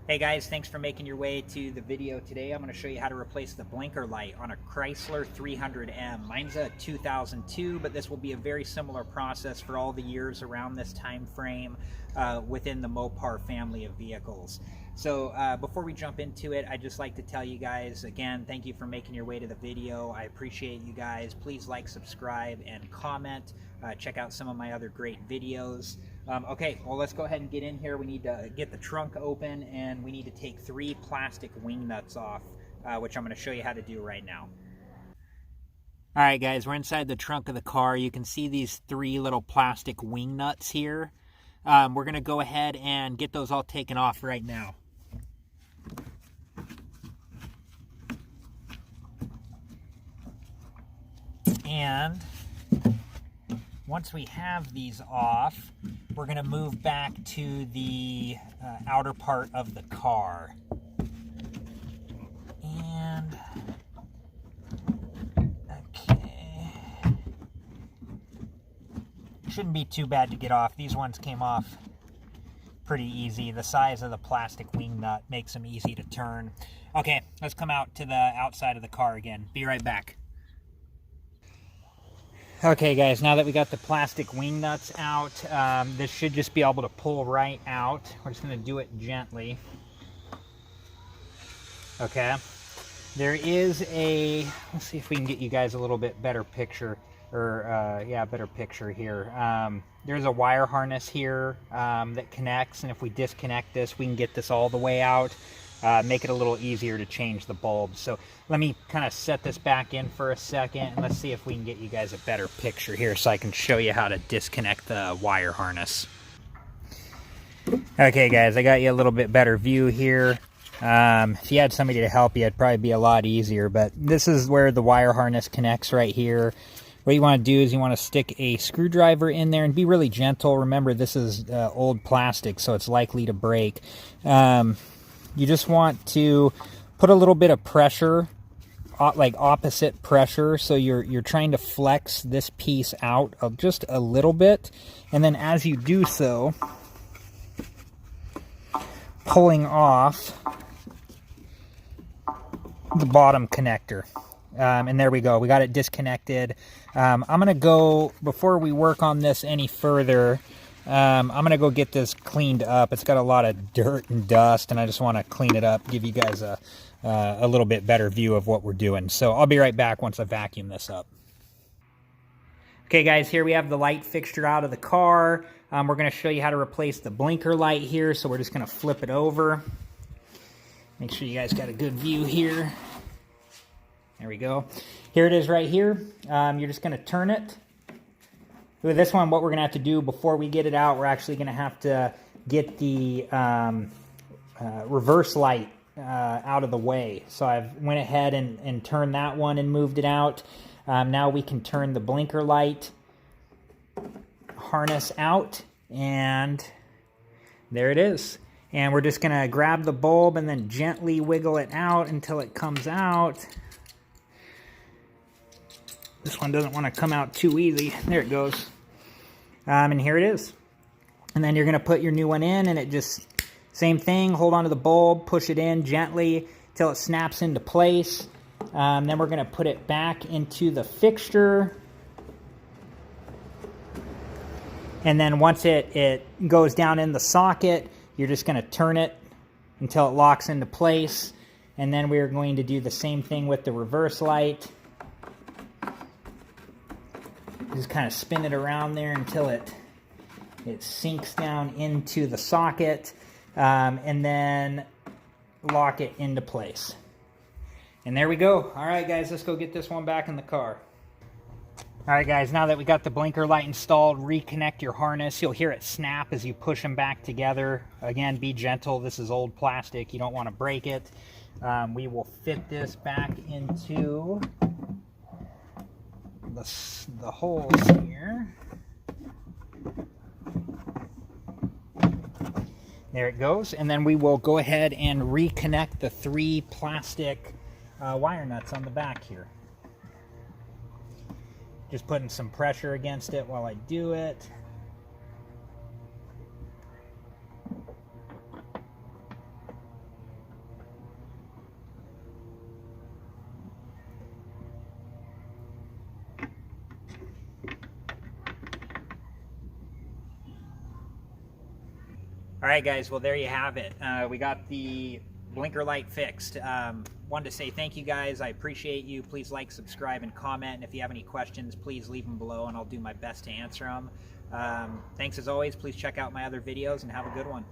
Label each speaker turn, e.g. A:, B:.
A: Hey guys, thanks for making your way to the video today. I'm going to show you how to replace the blinker light on a Chrysler 300M. Mine's a 2002, but this will be a very similar process for all the years around this time frame within the Mopar family of vehicles. So before we jump into it, I'd just like to tell you guys, again, thank you for making your way to the video. I appreciate you guys. Please like, subscribe, and comment. Check out some of my other great videos. Okay, well, let's go ahead and get in here. We need to get the trunk open, and we need to take 3 plastic wing nuts off, which I'm going to show you how to do right now. All right, guys, we're inside the trunk of the car. You can see these 3 little plastic wing nuts here. We're going to go ahead and get those all taken off right now. And once we have these off, we're going to move back to the outer part of the car. And, okay. Shouldn't be too bad to get off. These ones came off pretty easy. The size of the plastic wing nut makes them easy to turn. Okay, let's come out to the outside of the car again. Be right back. Okay guys, now that we got the plastic wing nuts out, this should just be able to pull right out. We're just going to do it gently. Okay. There is a, let's see if we can get you guys a little bit better picture, or yeah, better picture here. There's a wire harness here that connects, and if we disconnect this, we can get this all the way out. Make it a little easier to change the bulbs. So let me kind of set this back in for a second, and let's see if we can get you guys a better picture here so I can show you how to disconnect the wire harness. Okay guys, I got you a little bit better view here. If you had somebody to help you, it'd probably be a lot easier, but this is where the wire harness connects right here. What you want to do is you want to stick a screwdriver in there and be really gentle. Remember, this is old plastic, so it's likely to break. You just want to put a little bit of pressure, like opposite pressure, so you're trying to flex this piece out of just a little bit, and then as you do so, pulling off the bottom connector. And there we go, we got it disconnected. I'm gonna go, before we work on this any further, I'm gonna go get this cleaned up. It's got a lot of dirt and dust, and I just want to clean it up, give you guys a little bit better view of what we're doing. So I'll be right back once I vacuum this up. Okay guys, here we have the light fixture out of the car. We're going to show you how to replace the blinker light here, so we're just going to flip it over. Make sure you guys got a good view here. There we go. Here it is right here. You're just going to turn it. With this one, what we're going to have to do before we get it out, we're actually going to have to get the reverse light out of the way. So I've went ahead and turned that one and moved it out. Now we can turn the blinker light harness out, and there it is. And we're just going to grab the bulb and then gently wiggle it out until it comes out. This one doesn't want to come out too easy. There it goes. And here it is. And then you're going to put your new one in, and it just, same thing, hold on to the bulb, push it in gently till it snaps into place. Then we're going to put it back into the fixture. And then once it goes down in the socket, you're just going to turn it until it locks into place. And then we're going to do the same thing with the reverse light. Just kind of spin it around there until it sinks down into the socket, and then lock it into place. And there we go. All right, guys, let's go get this one back in the car. All right, guys, now that we got the blinker light installed, reconnect your harness. You'll hear it snap as you push them back together. Again, be gentle. This is old plastic. You don't want to break it. We will fit this back into the holes here. There it goes. And then we will go ahead and reconnect the 3 plastic wire nuts on the back here. Just putting some pressure against it while I do it. All right, guys, well, there you have it. We got the blinker light fixed. Wanted to say thank you, guys. I appreciate you. Please like, subscribe, and comment. And if you have any questions, please leave them below, and I'll do my best to answer them. Thanks as always. Please check out my other videos, and have a good one.